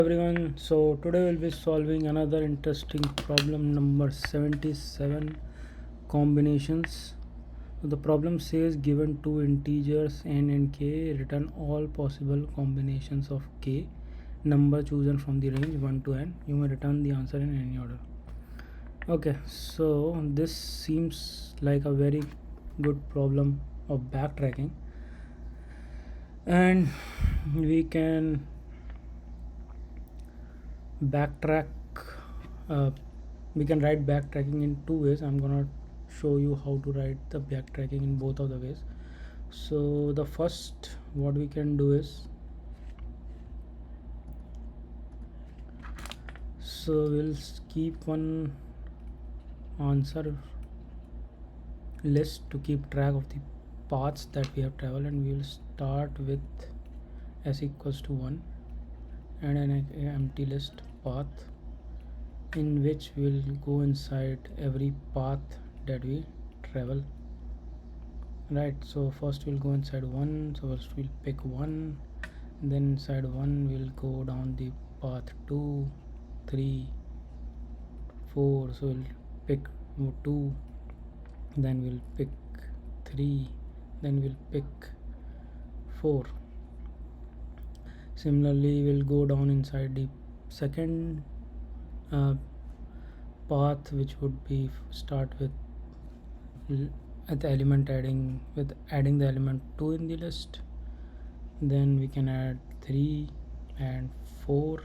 Everyone, so today we'll be solving another interesting problem, number 77, combinations. So the problem says given two integers n and k, return all possible combinations of k number chosen from the range 1 to n. You may return the answer in any order. Okay, so this seems like a very good problem of backtracking, and we can backtrack. uh, we can write backtracking in two ways. I'm gonna show you how to write the backtracking in both of the ways. So the first what we can do is, so we'll keep one answer list to keep track of the paths that we have traveled, and we will start with s equals to 1 and an empty list path in which we'll go inside every path that we travel, right? So first we'll go inside 1, so first we'll pick 1, then inside 1 we'll go down the path 2, 3, 4, so we'll pick 2, then we'll pick 3, then we'll pick 4. Similarly, we'll go down inside the second path, which would be start with at the element adding the element 2 in the list, then we can add 3 and 4.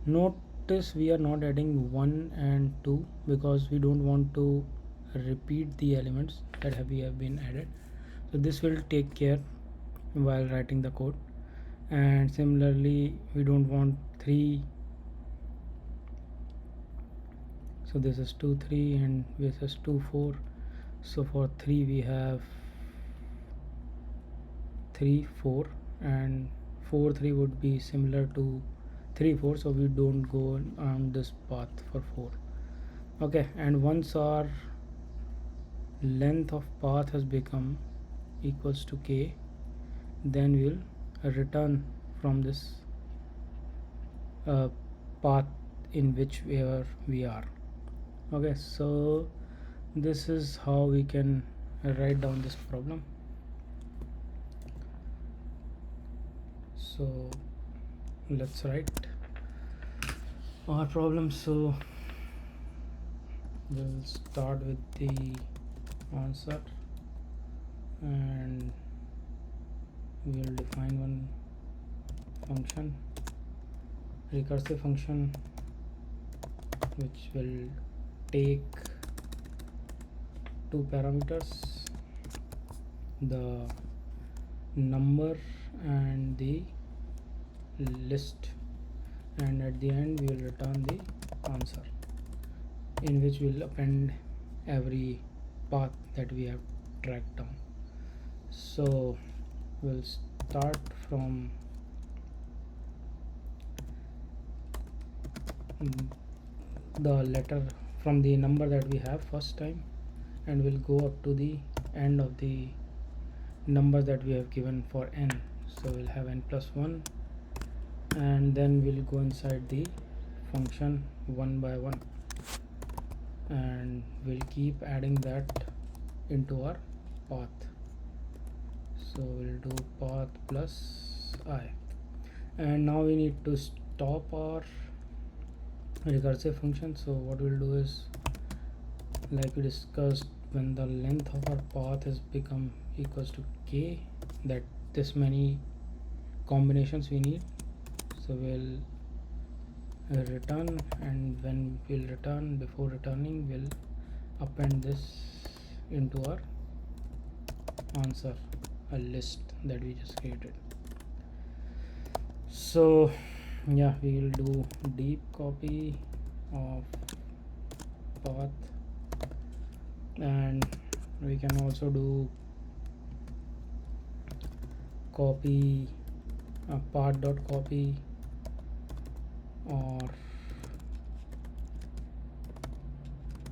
Notice we are not adding 1 and 2 because we don't want to repeat the elements that we have been added, so this will take care while writing the code. And similarly, we don't want 3, so this is 2 3 and this is 2 4. So for 3 we have 3 4, and 4 3 would be similar to 3 4, so we don't go on this path for 4. Okay, and once our length of path has become equals to k, then we'll return from this path in which we are. Okay, so this is how we can write down this problem. So let's write our problem. So we'll start with the answer, and we will define one function, recursive function, which will take two parameters, the number and the list, and at the end we will return the answer, in which we will append every path that we have tracked down. So we'll start from the letter from the number that we have first time, and we'll go up to the end of the number that we have given for n. So we'll have n plus 1, and then we'll go inside the function one by one, and we'll keep adding that into our path. So we'll do path plus I, and now we need to stop our recursive function. So what we'll do is, like we discussed, when the length of our path has become equals to k, that this many combinations we need, so we'll return, and when we'll return, before returning we'll append this into our answer, a list that we just created. So yeah, we will do deep copy of path, and we can also do copy path dot copy, or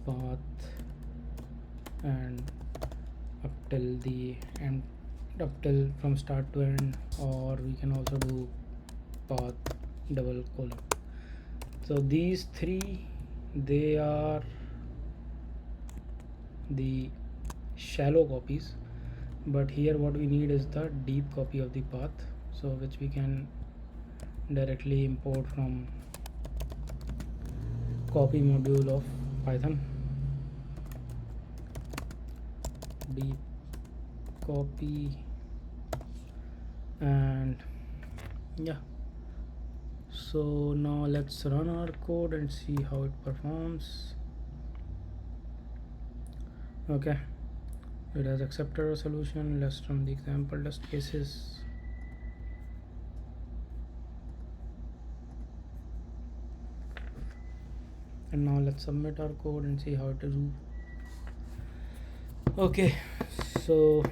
path and up till the end, up till from start to end, or we can also do path double colon. So these three, they are the shallow copies, but here what we need is the deep copy of the path, so which we can directly import from copy module of Python. Deep copy, and yeah, so now let's run our code and see how it performs. Okay, it has accepted our solution. Let's run the example test cases. And now let's submit our code and see how it is. Okay, so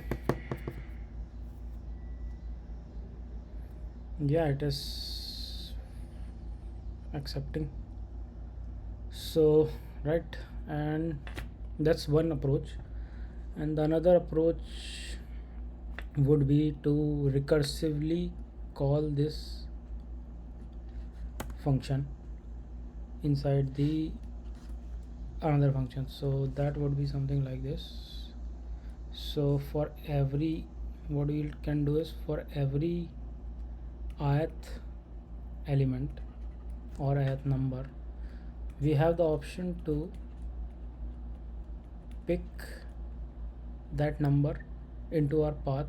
yeah, it is accepting. So right, and that's one approach, and the another approach would be to recursively call this function inside the another function. So that would be something like this. So for every, what we can do is, for every ith element or ith number, we have the option to pick that number into our path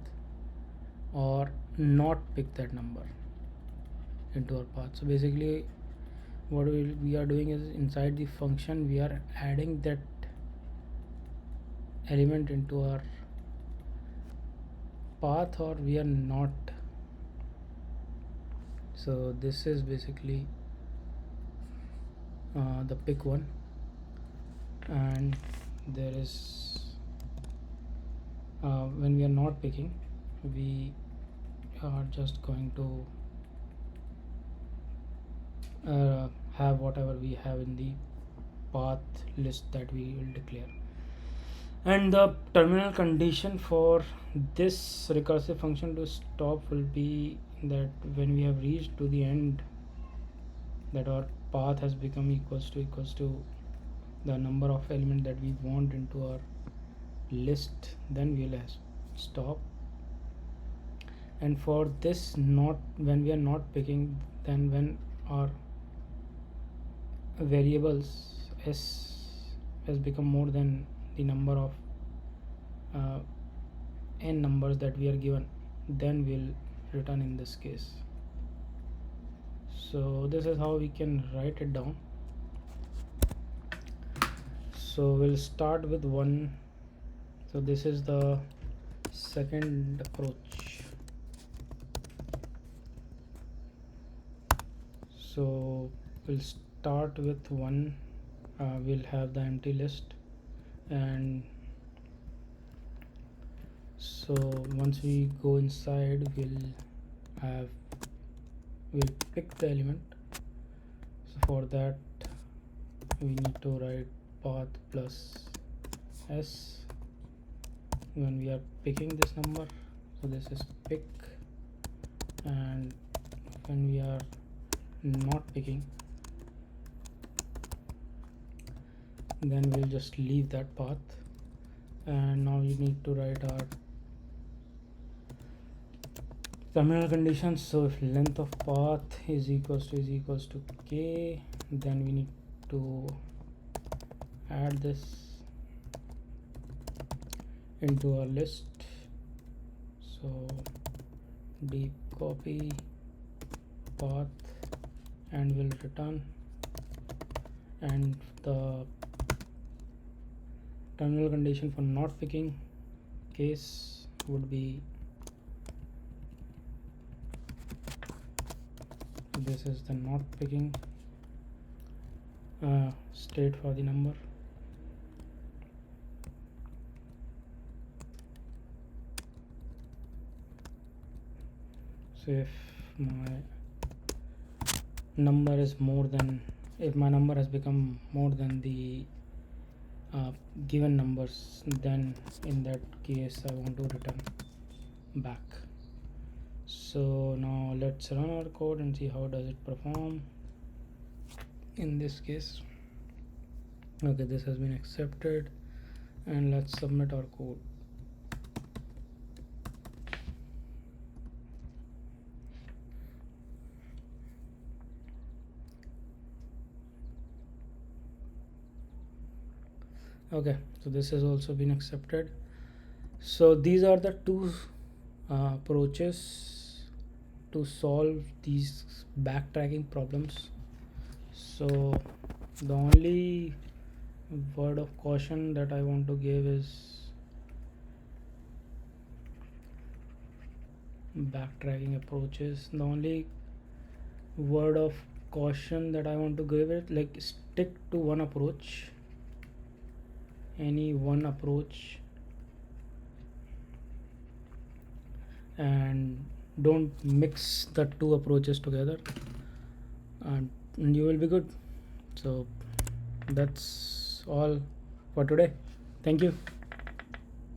or not pick that number into our path. So basically what we are doing is, inside the function we are adding that element into our path, or we are not. So this is basically the pick one, and there is when we are not picking, we are just going to have whatever we have in the path list that we will declare. And the terminal condition for this recursive function to stop will be that when we have reached to the end, that our path has become equals to the number of elements that we want into our list, then we will stop. And for this, not when we are not picking, then when our variables s has become more than the number of n numbers that we are given, then we'll return in this case. So this is how we can write it down. So we'll start with one. So this is the second approach. So we'll start with one. We'll have the empty list, and so once we go inside, we'll pick the element. So for that we need to write path plus s when we are picking this number. So this is pick, and when we are not picking, then we'll just leave that path. And now we need to write our terminal conditions. So if length of path is equals to k, then we need to add this into our list. So deep copy path, and we'll return. And the terminal condition for not picking case would be, this is the not picking state for the number. So if my number is more than, if my number has become more than the given numbers, then in that case I want to return back. So now let's run our code and see how does it perform. In this case, okay, this has been accepted, and let's submit our code. Okay, so this has also been accepted. So these are the two approaches to solve these backtracking problems. So the only word of caution that I want to give is backtracking approaches. The only word of caution that I want to give it, like, stick to one approach, any one approach, and don't mix the two approaches together, and you will be good. So that's all for today. Thank you.